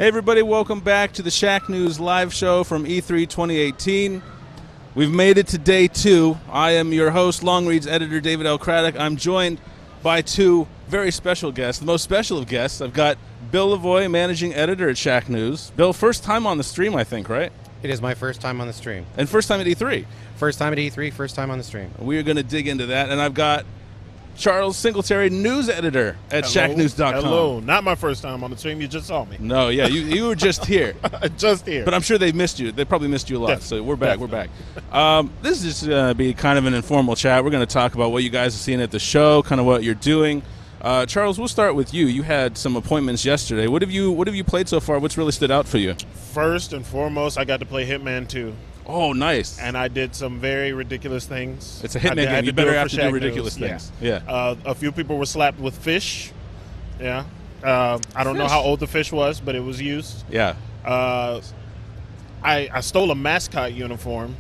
Hey everybody, welcome back to the Shacknews live show from E3 2018. We've made it to day 2. I am your host, Long Reads editor David L. Craddock. I'm joined by 2 very special guests. The most special of guests, I've got Bill Lavoie, managing editor at Shacknews. Bill, first time on the stream, I think, right? It is my first time on the stream. And first time at E3. First time at E3, first time on the stream. We're going to dig into that. And I've got Charles Singletary, news editor at Shacknews.com. Hello. Not my first time on the stream. You just saw me. No, yeah, you were just here. Just here. But I'm sure they missed you. They probably missed you a lot. Definitely. So we're back. We're back. This is just going to be kind of an informal chat. We're going to talk about what you guys are seeing at the show, kind of what you're doing. Charles, we'll start with you. You had some appointments yesterday. What have you played so far? What's really stood out for you? First and foremost, I got to play Hitman 2. Oh, nice. And I did some very ridiculous things. It's a Hitman game. You better have to do ridiculous things. Yeah. A few people were slapped with fish. Yeah. I don't know how old the fish was, but it was used. Yeah. I stole a mascot uniform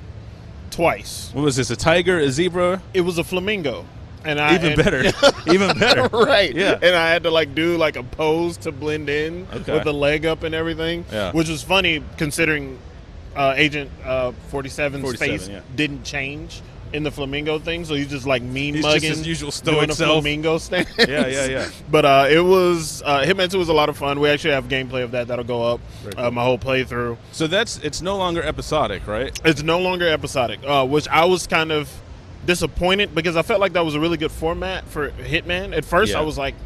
twice. What was this, a tiger, a zebra? It was a flamingo. Even better. Even better. Right. Yeah. And I had to do a pose to blend in with the leg up and everything, which was funny considering Agent 47's face didn't change in the flamingo thing, so he's just he's mugging, just his usual stoic doing a self. flamingo stance. Yeah. But it was Hitman 2 was a lot of fun. We actually have gameplay of that'll go up. Cool. My whole playthrough. So it's no longer episodic, right? It's no longer episodic, which I was kind of disappointed because I felt like that was a really good format for Hitman. At first, I was like,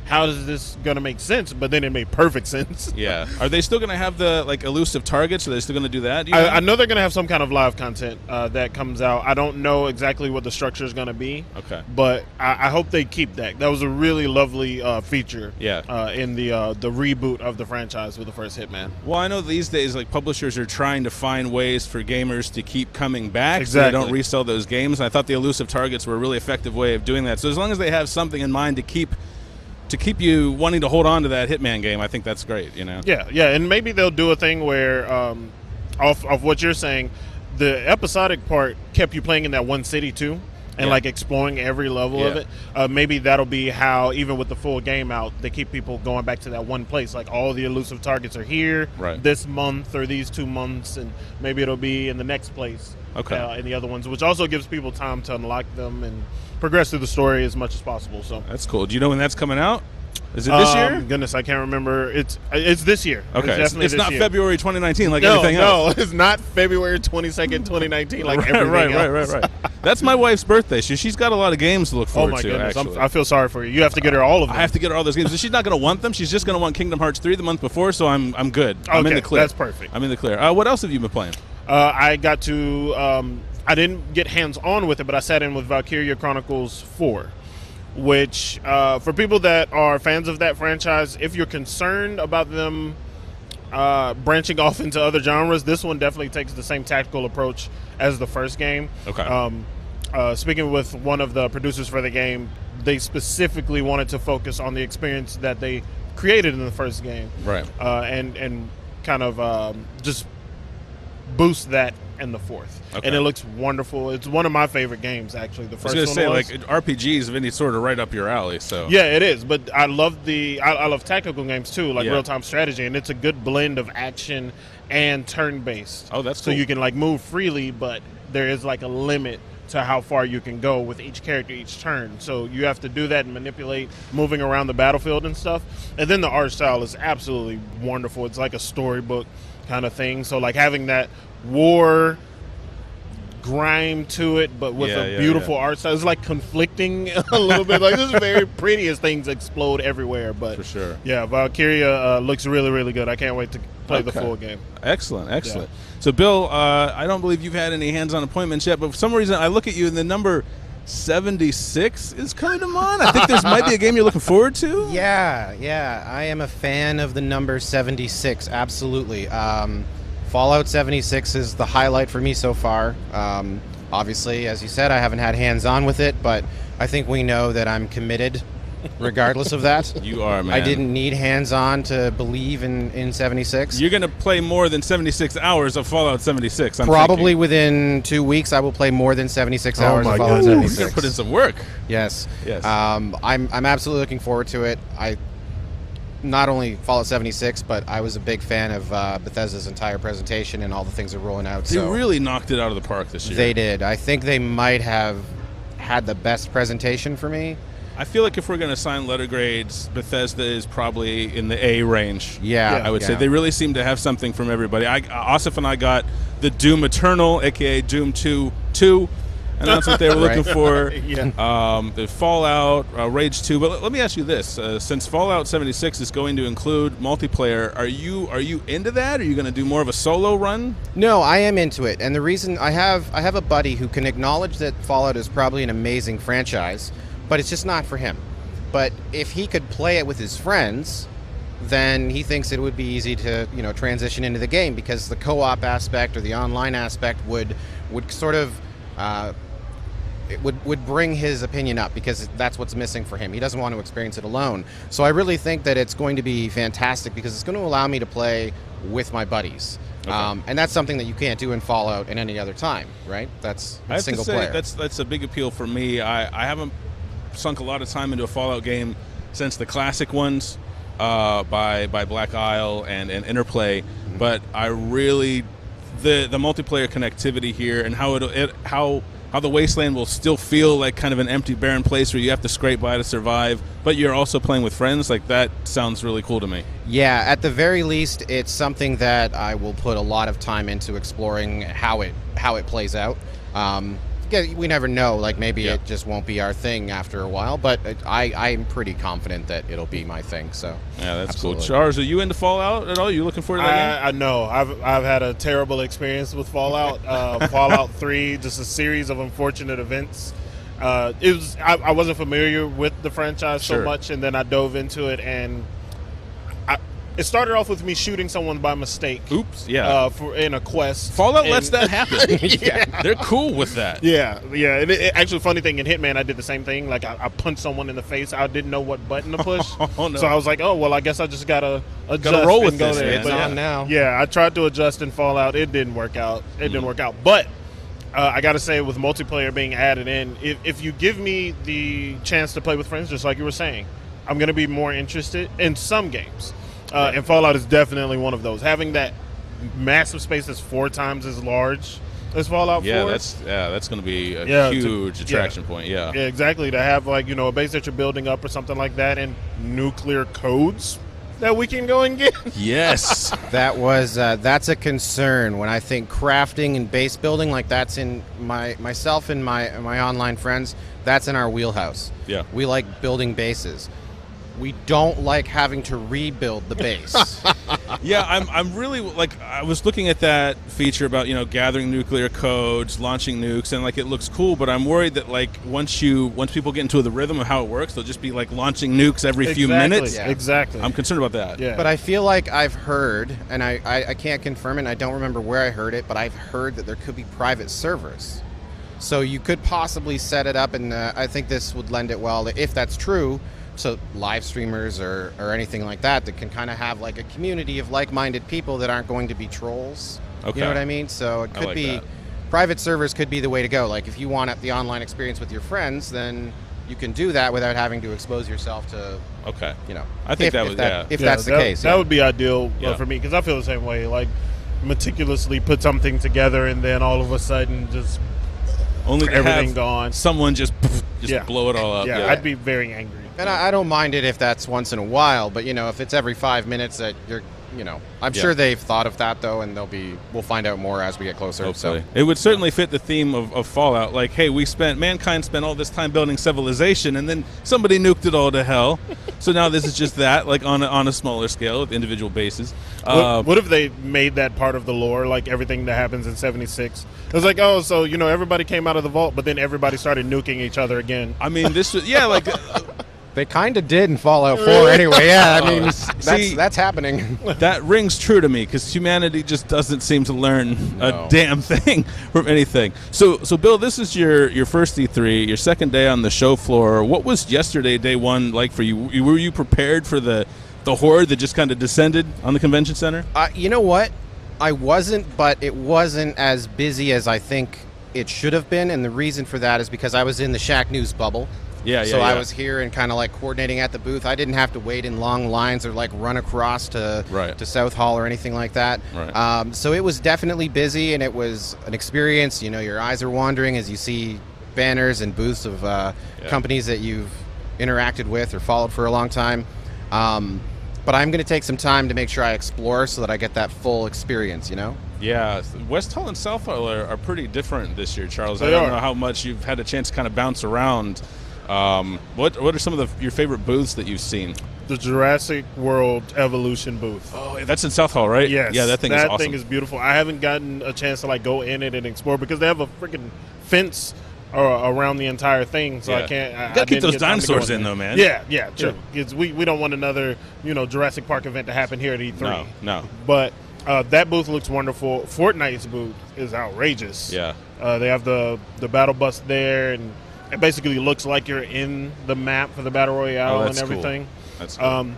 how is this going to make sense? But then it made perfect sense. Yeah. Are they still going to have the elusive targets? Are they still going to do that? I know they're going to have some kind of live content that comes out. I don't know exactly what the structure is going to be. Okay. But I hope they keep that. That was a really lovely feature. In the reboot of the franchise with the first Hitman. Well, I know these days publishers are trying to find ways for gamers to keep coming back exactly. so they don't resell those games. And I thought the elusive targets were a really effective way of doing that. So as long as they have something in mind to keep you wanting to hold on to that Hitman game, I think that's great, Yeah, and maybe they'll do a thing where, off of what you're saying, the episodic part kept you playing in that one city too, and exploring every level of it. Maybe that'll be how, even with the full game out, they keep people going back to that one place. Like all the elusive targets are here this month or these 2 months, and maybe it'll be in the next place. In the other ones, which also gives people time to unlock them and progress through the story as much as possible. So that's cool. Do you know when that's coming out? Is it this year? Goodness, I can't remember. It's this year. Okay, it's not year. February 2019 like anything else. No, it's not February 22nd, 2019 like everything else. Right. That's my wife's birthday. She's got a lot of games to look forward to. Goodness, actually. I feel sorry for you. You have to get her all of them. I have to get her all those games. She's not going to want them. She's just going to want Kingdom Hearts 3 the month before. So I'm good. I'm in the clear. That's perfect. I'm in the clear. What else have you been playing? I got to. I didn't get hands-on with it, but I sat in with Valkyria Chronicles 4, which, for people that are fans of that franchise, if you're concerned about them branching off into other genres, this one definitely takes the same tactical approach as the first game. Okay. Speaking with one of the producers for the game, they specifically wanted to focus on the experience that they created in the first game. Right. And kind of just boost that in the fourth. And it looks wonderful. It's one of my favorite games, actually. The first one was. I was going to say, RPGs of any sort are right up your alley. So yeah, it is. But I love I love tactical games too, like real-time strategy, and it's a good blend of action and turn-based. Oh, that's cool. So you can move freely, but there is a limit to how far you can go with each character each turn. So you have to do that and manipulate moving around the battlefield and stuff. And then the art style is absolutely wonderful. It's like a storybook kind of thing. So having that war grime to it, but with a beautiful art style. It's conflicting a little bit. This is very pretty as things explode everywhere. But for sure. Yeah, Valkyria looks really, really good. I can't wait to play the full game. Excellent. Yeah. So, Bill, I don't believe you've had any hands-on appointments yet, but for some reason I look at you and the number 76 is coming to mind. I think might be a game you're looking forward to. Yeah. I am a fan of the number 76, absolutely. Fallout 76 is the highlight for me so far. Obviously, as you said, I haven't had hands-on with it, but I think we know that I'm committed regardless of that. You are, man. I didn't need hands-on to believe in 76. You're going to play more than 76 hours of Fallout 76, Probably within 2 weeks, I will play more than 76 hours of Fallout 76. You're going to put in some work. Yes. Yes. I'm absolutely looking forward to it. not only Fallout 76, but I was a big fan of Bethesda's entire presentation and all the things they're rolling out. They really knocked it out of the park this year. They did. I think they might have had the best presentation for me. I feel like if we're going to assign letter grades, Bethesda is probably in the A range. Yeah. I would say they really seem to have something from everybody. Asif and I got the Doom Eternal, a.k.a. Doom 2, and that's what they were looking for. The Fallout, Rage 2. But let me ask you this: since Fallout 76 is going to include multiplayer, are you into that? Are you going to do more of a solo run? No, I am into it, and the reason I have a buddy who can acknowledge that Fallout is probably an amazing franchise, but it's just not for him. But if he could play it with his friends, then he thinks it would be easy to transition into the game, because the co-op aspect or the online aspect would sort of it would bring his opinion up, because that's what's missing for him. He doesn't want to experience it alone. So I really think that it's going to be fantastic, because it's going to allow me to play with my buddies. Okay. And that's something that you can't do in Fallout in any other time, right? That's single player. That's a big appeal for me. I haven't sunk a lot of time into a Fallout game since the classic ones by Black Isle and Interplay, but I really the multiplayer connectivity here and how the Wasteland will still feel like kind of an empty, barren place where you have to scrape by to survive, but you're also playing with friends. Like, that sounds really cool to me. Yeah, at the very least, it's something that I will put a lot of time into exploring how it plays out. We never know. Like, maybe it just won't be our thing after a while, but I'm pretty confident that it'll be my thing. So yeah, that's absolutely. Cool. Charles, are you into Fallout at all? Are you looking forward to that game? I know. I've had a terrible experience with Fallout. Fallout 3, just a series of unfortunate events. I wasn't familiar with the franchise so much, and then I dove into it, and it started off with me shooting someone by mistake. Oops, yeah. In a quest. Fallout lets that happen. Yeah. They're cool with that. Yeah. And actually, funny thing, in Hitman, I did the same thing. Like, I punched someone in the face. I didn't know what button to push. Oh, no. So I was like, oh, well, I guess I just got to adjust. Gotta roll with and go this, there. man. It's on now. Yeah, I tried to adjust in Fallout. It didn't work out. But I got to say, with multiplayer being added in, if you give me the chance to play with friends, just like you were saying, I'm going to be more interested in some games. And Fallout is definitely one of those. Having that massive space that's 4 times as large as Fallout 4. That's going to be a huge attraction point. Yeah, exactly. To have a base that you're building up or something like that, and nuclear codes that we can go and get. Yes, that's a concern when I think crafting and base building. Like, that's in myself and my online friends. That's in our wheelhouse. Yeah, we like building bases. We don't like having to rebuild the base. Yeah, I'm really, like, I was looking at that feature about, gathering nuclear codes, launching nukes, and, like, it looks cool, but I'm worried that, like, once people get into the rhythm of how it works, they'll just be, like, launching nukes every few minutes. Yeah. Exactly. I'm concerned about that. Yeah. But I feel like I've heard, and I can't confirm it, and I don't remember where I heard it, but I've heard that there could be private servers. So you could possibly set it up, and I think this would lend it well, if that's true, so live streamers or anything like that can kind of have like a community of like-minded people that aren't going to be trolls. Okay. You know what I mean? So it could be private servers could be the way to go. Like, if you want the online experience with your friends, then you can do that without having to expose yourself to. Okay. I think if that's the case. That would be ideal for me, because I feel the same way. Like, meticulously put something together and then all of a sudden just only everything gone. Someone just blow it all up. Yeah, I'd be very angry. And I don't mind it if that's once in a while, but if it's every 5 minutes that you're, I'm sure they've thought of that though, and we'll find out more as we get closer. Hopefully. So it would certainly fit the theme of Fallout. Like, hey, mankind spent all this time building civilization, and then somebody nuked it all to hell. So now this is just that, like, on a smaller scale with individual bases. What if they made that part of the lore, like everything that happens in 76? It was like, oh, so everybody came out of the vault, but then everybody started nuking each other again. I mean, this was like. They kind of did in Fallout 4 anyway. Yeah, I mean, that's happening. That rings true to me, because humanity just doesn't seem to learn a damn thing from anything. So Bill, this is your first E3, your second day on the show floor. What was yesterday, day one, like for you? Were you prepared for the horde that just kind of descended on the convention center? You know what? I wasn't, but it wasn't as busy as I think it should have been, and the reason for that is because I was in the Shacknews bubble. So I was here and kind of like coordinating at the booth. I didn't have to wait in long lines or like run across to South Hall or anything like that. Right. So it was definitely busy, and it was an experience. You know, your eyes are wandering as you see banners and booths of companies that you've interacted with or followed for a long time. But I'm going to take some time to make sure I explore so that I get that full experience, you know? Yeah, West Hall and South Hall are pretty different this year, Charles. I don't know how much you've had a chance to kind of bounce around. What are some of your favorite booths that you've seen? The Jurassic World Evolution booth. Oh, that's in South Hall, right? Yes. Yeah, that thing is awesome. That thing is beautiful. I haven't gotten a chance to like go in it and explore because they have a freaking fence around the entire thing, so I can't. You gotta keep those dinosaurs in, though, man. Yeah, true. Because we don't want another Jurassic Park event to happen here at E3. No. But that booth looks wonderful. Fortnite's booth is outrageous. Yeah. They have the battle bus there, and it basically looks like you're in the map for the battle royale and everything. Cool. That's cool.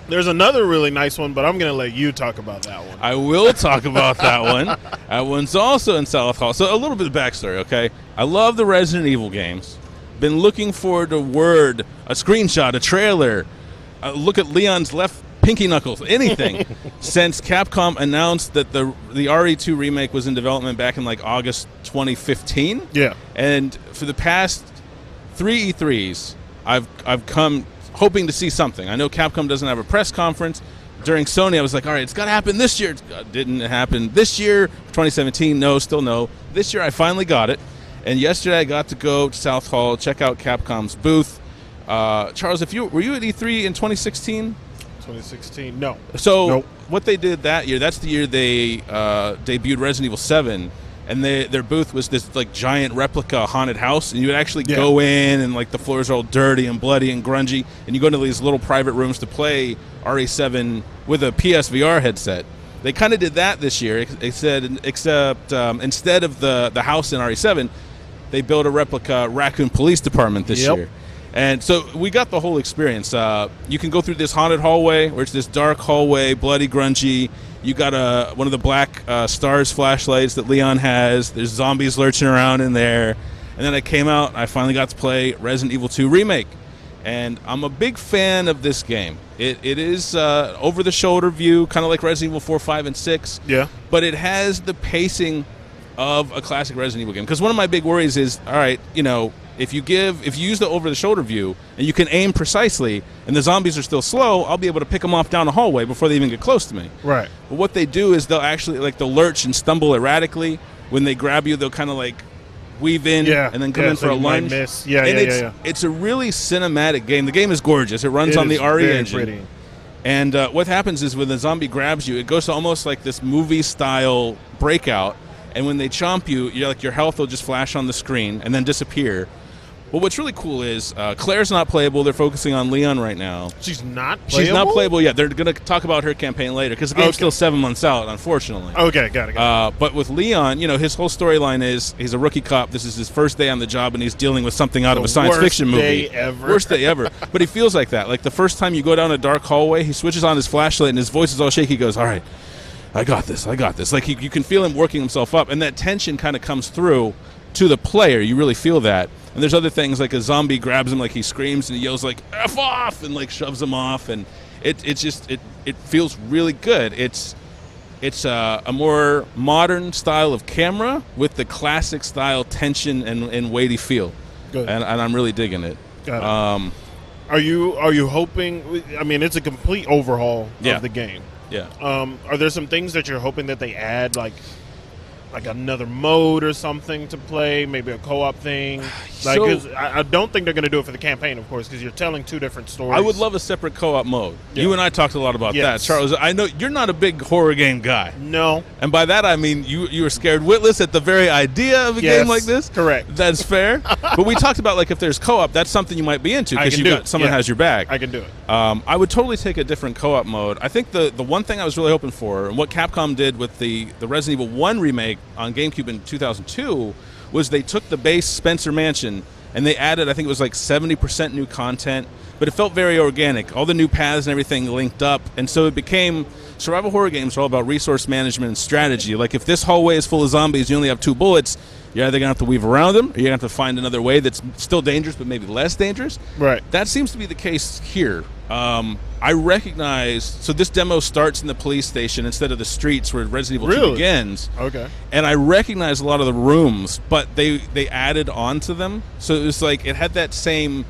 There's another really nice one, but I'm going to let you talk about that one. I will talk about that one. That one's also in South Hall. So a little bit of backstory, okay? I love the Resident Evil games. Been looking forward to word, a screenshot, a trailer, look at Leon's left pinky knuckles, anything, since Capcom announced that the RE2 remake was in development back in like August 2015. Yeah. And for the past 3 E3s, I've come hoping to see something. I know Capcom doesn't have a press conference. During Sony, I was like, all right, it's got to happen this year. It didn't happen this year. 2017, no, still no. This year, I finally got it. And yesterday, I got to go to South Hall, check out Capcom's booth. Charles, were you at E3 in 2016? 2016, no. So what they did that year, that's the year they debuted Resident Evil 7. And their booth was this like giant replica haunted house, and you would actually go in, and like the floors are all dirty and bloody and grungy, and you go into these little private rooms to play RE7 with a PSVR headset. They kind of did that this year, except instead of the house in RE7, they built a replica Raccoon Police Department this year. And so we got the whole experience. You can go through this haunted hallway, where it's this dark hallway, bloody, grungy. You got one of the black stars flashlights that Leon has. There's zombies lurching around in there. And then I came out, I finally got to play Resident Evil 2 Remake. And I'm a big fan of this game. It is over-the-shoulder view, kind of like Resident Evil 4, 5, and 6. Yeah. But it has the pacing of a classic Resident Evil game. Because one of my big worries is, all right, if you use the over-the-shoulder view and you can aim precisely and the zombies are still slow, I'll be able to pick them off down the hallway before they even get close to me. Right. But what they do is they'll actually, they'll lurch and stumble erratically. When they grab you, they'll kind of weave in and then come in for a lunge. Miss. It's a really cinematic game. The game is gorgeous. It runs on the RE engine. Pretty. And what happens is when the zombie grabs you, it goes to almost like this movie-style breakout. And when they chomp you, your health will just flash on the screen and then disappear. Well, what's really cool is Claire's not playable. They're focusing on Leon right now. She's not playable? She's not playable yet. They're going to talk about her campaign later because the game's still 7 months out, unfortunately. Okay, got it. But with Leon, his whole storyline is he's a rookie cop. This is his first day on the job, and he's dealing with something out of a science fiction movie. Worst day ever. But he feels like that. Like the first time you go down a dark hallway, he switches on his flashlight, and his voice is all shaky. He goes, all right, I got this. Like you can feel him working himself up, and that tension kind of comes through to the player. You really feel that. And there's other things like a zombie grabs him, like he screams and he yells like "F off" and shoves him off, and it feels really good. It's a more modern style of camera with the classic style tension and weighty feel. Good. And I'm really digging it. Got it. Are you hoping? I mean, it's a complete overhaul of the game. Yeah. Are there some things that you're hoping that they add, like another mode or something to play, maybe a co-op thing? Cause I don't think they're going to do it for the campaign, of course, because you're telling two different stories. I would love a separate co-op mode. Yeah. You and I talked a lot about that. Charles, I know you're not a big horror game guy. No. And by that I mean you were scared witless at the very idea of a game like this. Correct. That's fair. But we talked about if there's co-op, that's something you might be into because someone has your back. I can do it. I would totally take a different co-op mode. I think the one thing I was really hoping for, and what Capcom did with the Resident Evil 1 remake on GameCube in 2002, was they took the base Spencer Mansion and they added, I think it was like 70% new content, but it felt very organic. All the new paths and everything linked up, and so it became survival horror games are all about resource management and strategy. Like if this hallway is full of zombies, you only have 2 bullets. You're either going to have to weave around them, or you're going to have to find another way that's still dangerous, but maybe less dangerous. Right. That seems to be the case here. I recognize, so this demo starts in the police station instead of the streets where Resident Evil 2 begins. Okay. And I recognize a lot of the rooms, but they added on to them. So it was like, it had that same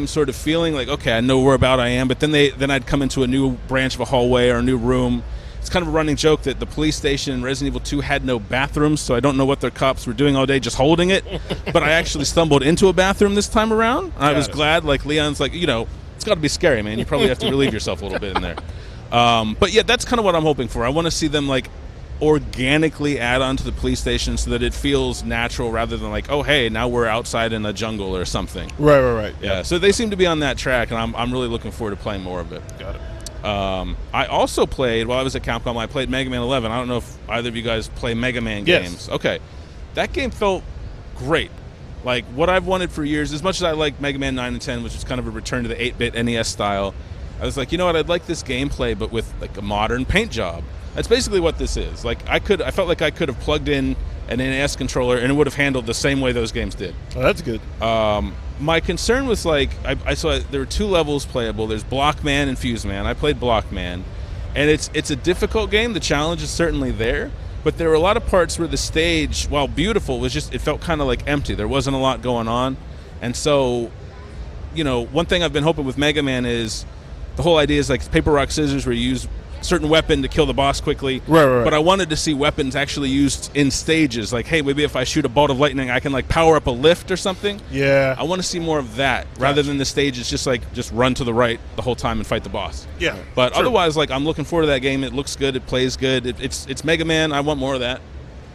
sort of feeling, like, okay, I know where about I am, but then I'd come into a new branch of a hallway or a new room. It's kind of a running joke that the police station in Resident Evil 2 had no bathrooms, so I don't know what their cops were doing all day just holding it. But I actually stumbled into a bathroom this time around. I was glad, like Leon's like, it's got to be scary, man. You probably have to relieve yourself a little bit in there. But yeah, that's kind of what I'm hoping for. I want to see them like organically add on to the police station so that it feels natural rather than like, oh, hey, now we're outside in a jungle or something. Right. Yeah, so they seem to be on that track, and I'm really looking forward to playing more of it. Got it. I also played, while I was at Capcom, I played Mega Man 11. I don't know if either of you guys play Mega Man games. Okay. That game felt great. Like, what I've wanted for years, as much as I like Mega Man 9 and 10, which is kind of a return to the 8-bit NES style, I was like, you know what, I'd like this gameplay, but with, like, a modern paint job. That's basically what this is. Like, I felt like I could have plugged in an NES controller, and it would have handled the same way those games did. Oh, that's good. My concern was, like, I saw there were 2 levels playable. There's Blockman and Fuse Man. I played Blockman, and it's a difficult game. The challenge is certainly there. But there were a lot of parts where the stage, while beautiful, it felt kind of like empty. There wasn't a lot going on. And so, one thing I've been hoping with Mega Man is the whole idea is like paper, rock, scissors, where you use a certain weapon to kill the boss quickly. Right. But I wanted to see weapons actually used in stages. Like, hey, maybe if I shoot a bolt of lightning, I can like power up a lift or something. Yeah. I want to see more of that rather than the stages just run to the right the whole time and fight the boss. Yeah. But otherwise, like, I'm looking forward to that game. It looks good. It plays good. It's Mega Man. I want more of that.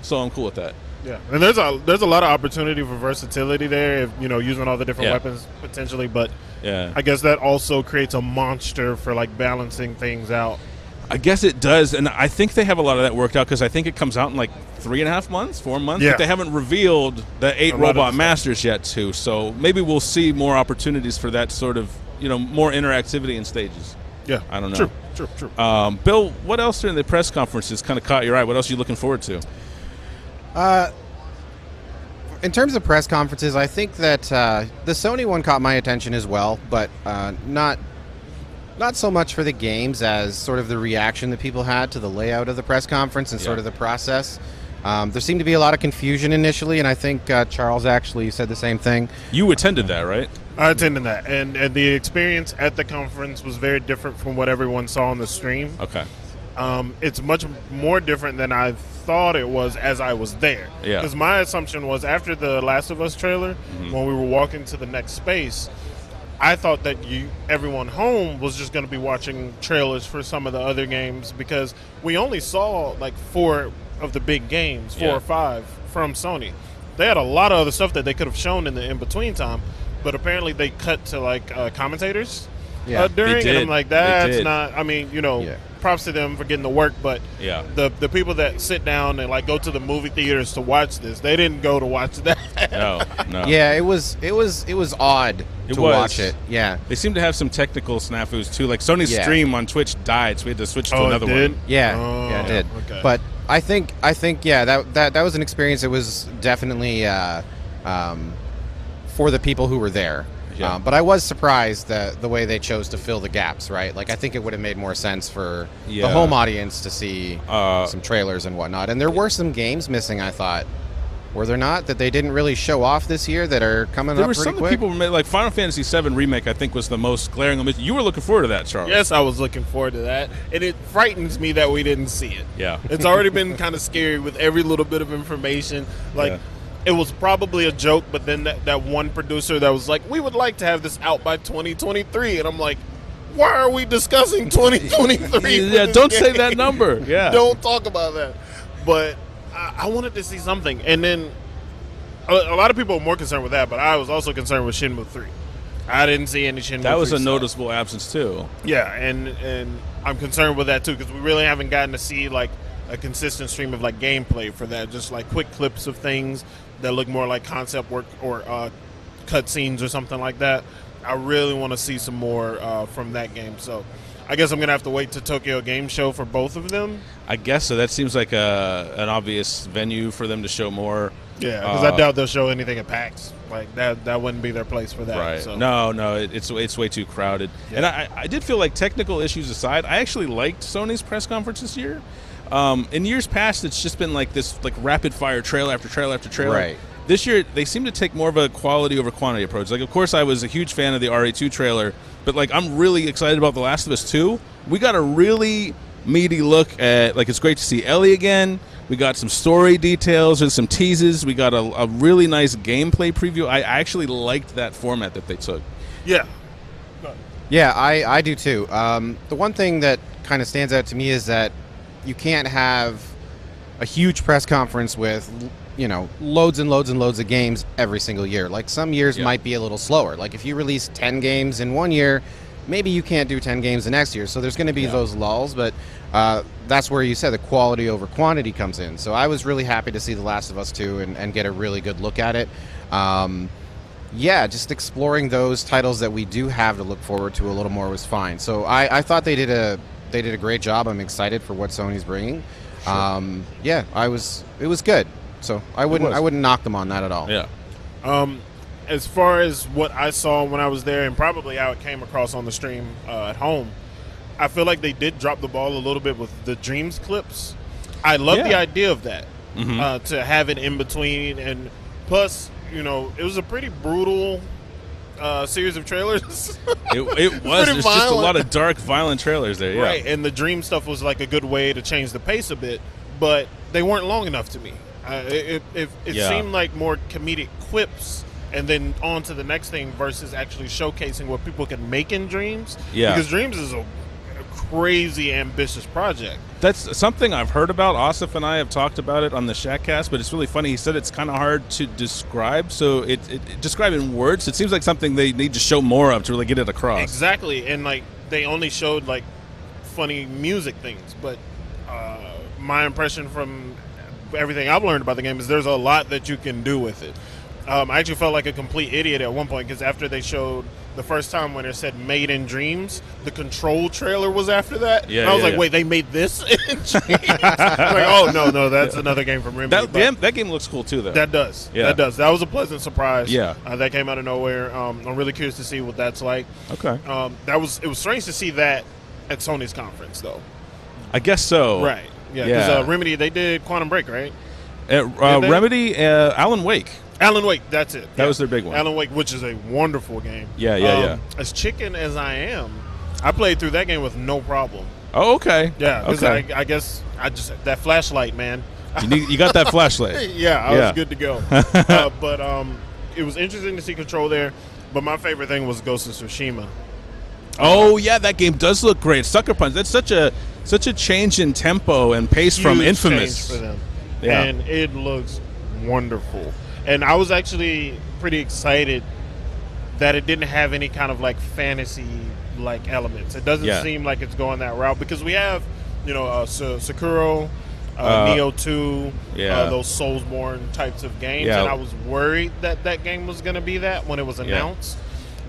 So I'm cool with that. Yeah, and there's a lot of opportunity for versatility there, if, using all the different weapons potentially. But I guess that also creates a monster for like balancing things out. I guess it does, and I think they have a lot of that worked out because I think it comes out in like 3.5 months, 4 months. Yeah. But they haven't revealed the 8 robot masters yet, too. So maybe we'll see more opportunities for that sort of, more interactivity in stages. Yeah, I don't know. True. Bill, what else during the press conferences kind of caught your eye? What else are you looking forward to? In terms of press conferences, I think that the Sony one caught my attention as well, but not so much for the games as sort of the reaction that people had to the layout of the press conference and sort of the process. There seemed to be a lot of confusion initially, and I think Charles actually said the same thing. You attended that, right? I attended that, and the experience at the conference was very different from what everyone saw on the stream. Okay. It's much more different than I thought it was as I was there. Yeah. Because my assumption was after the Last of Us trailer, when we were walking to the next space, I thought that everyone home was just going to be watching trailers for some of the other games because we only saw like 4 of the big games, 4 or 5 from Sony. They had a lot of other stuff that they could have shown in the in-between time, but apparently they cut to like commentators during, and I'm like, that's not, I mean, props to them for getting the work, but the people that sit down and like go to the movie theaters to watch this, they didn't go to watch that. No. Yeah, it was odd to watch it. Yeah, they seem to have some technical snafus too. Like Sony's stream on Twitch died, so we had to switch to another one. Yeah, it did. Okay. But I think that was an experience that was definitely for the people who were there. Yeah. But I was surprised the way they chose to fill the gaps, right? Like, I think it would have made more sense for the home audience to see some trailers and whatnot. And there were some games missing, I thought. Were there not? That they didn't really show off this year that are coming up pretty quick? There were some people were like Final Fantasy VII Remake, I think, was the most glaring omission. You were looking forward to that, Charles. Yes, I was looking forward to that. And it frightens me that we didn't see it. Yeah. It's already been kind of scary with every little bit of information. Like, it was probably a joke, but then that one producer that was like, we would like to have this out by 2023. And I'm like, why are we discussing 2023? Yeah, don't say that number. Yeah. Don't talk about that. But I wanted to see something. And then a lot of people were more concerned with that, but I was also concerned with Shenmue 3. I didn't see any Shenmue 3 That was a stuff. noticeable absence, too. Yeah, and I'm concerned with that, too, because we really haven't gotten to see, like, a consistent stream of, like, gameplay for that. Just, like, quick clips of things that look more like concept work or cutscenes or something like that. I really want to see some more from that game. So I guess I'm going to have to wait to Tokyo Game Show for both of them. I guess so. That seems like an obvious venue for them to show more. Yeah, because I doubt they'll show anything at PAX. Like that wouldn't be their place for that. Right. So. No, it's way too crowded. Yeah. And I did feel like, technical issues aside, I actually liked Sony's press conference this year. In years past, it's just been like this rapid fire trailer after trailer after trailer. Right. This year, they seem to take more of a quality over quantity approach. Like, of course, I was a huge fan of the RE2 trailer, but like, I'm really excited about The Last of Us 2. We got a really meaty look at, like, it's great to see Ellie again. We got some story details and some teases. We got a really nice gameplay preview. I actually liked that format that they took. Yeah. Yeah, I do too. The one thing that kind of stands out to me is that you can't have a huge press conference with, loads and loads and loads of games every single year. Like, some years might be a little slower. Like, if you release 10 games in one year, maybe you can't do 10 games the next year. So there's going to be those lulls, but that's where you said the quality over quantity comes in. So I was really happy to see The Last of Us 2 and get a really good look at it. Just exploring those titles that we do have to look forward to a little more was fine. So I thought they did a great job. I'm excited for what Sony's bringing. Sure. It was good. So I wouldn't knock them on that at all. Yeah. As far as what I saw when I was there, and probably how it came across on the stream at home, I feel like they did drop the ball a little bit with the Dreams clips. I love the idea of that, to have it in between, and plus, it was a pretty brutal series of trailers. It was. There's just a lot of dark, violent trailers there. Yeah. Right, and the Dream stuff was like a good way to change the pace a bit, but they weren't long enough to me. It seemed like more comedic quips and then on to the next thing versus actually showcasing what people can make in Dreams. Yeah. Because Dreams is a crazy ambitious project. That's something I've heard about. Asif and I have talked about it on the Shackcast, but it's really funny. He said it's kind of hard to describe. So it describe in words. It seems like something they need to show more of to really get it across. Exactly, and like they only showed like funny music things, but my impression from everything I've learned about the game is there's a lot that you can do with it. I actually felt like a complete idiot at one point because after they showed the first time when it said Made in Dreams, the Control trailer was after that. Yeah, and I was like, wait, they made this in Dreams? Like, oh, no, that's another game from Remedy. That game looks cool too, though. That does. Yeah. That does. That was a pleasant surprise. Yeah. That came out of nowhere. I'm really curious to see what that's like. Okay. It was strange to see that at Sony's conference, though. I guess so. Right. Yeah. Because Remedy, they did Quantum Break, right? Remedy, Alan Wake. Alan Wake, that's it. That was their big one. Alan Wake, which is a wonderful game. Yeah. As chicken as I am, I played through that game with no problem. Oh, okay. Yeah, because okay. I guess that flashlight, man. You got that flashlight. Yeah, I was good to go. But it was interesting to see Control there. But my favorite thing was Ghost of Tsushima. Oh yeah, that game does look great. Sucker Punch. That's such a change in tempo and pace from Infamous. Change for them. Yeah. And it looks wonderful. And I was actually pretty excited that it didn't have any kind of like fantasy like elements. It doesn't seem like it's going that route because we have, Sekiro, Neo 2, those Soulsborne types of games, and I was worried that game was going to be that when it was announced.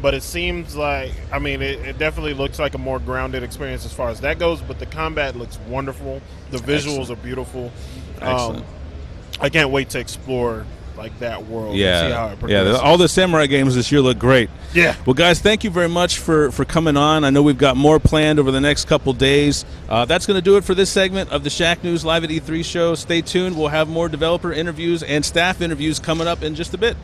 But it seems like, it definitely looks like a more grounded experience as far as that goes, but the combat looks wonderful. The visuals are beautiful. Excellent. I can't wait to explore like that world and see how it progresses. All the samurai games this year look great. Yeah. Well, guys, thank you very much for coming on. I know we've got more planned over the next couple days. That's going to do it for this segment of the Shacknews Live at E3 show. Stay tuned. We'll have more developer interviews and staff interviews coming up in just a bit.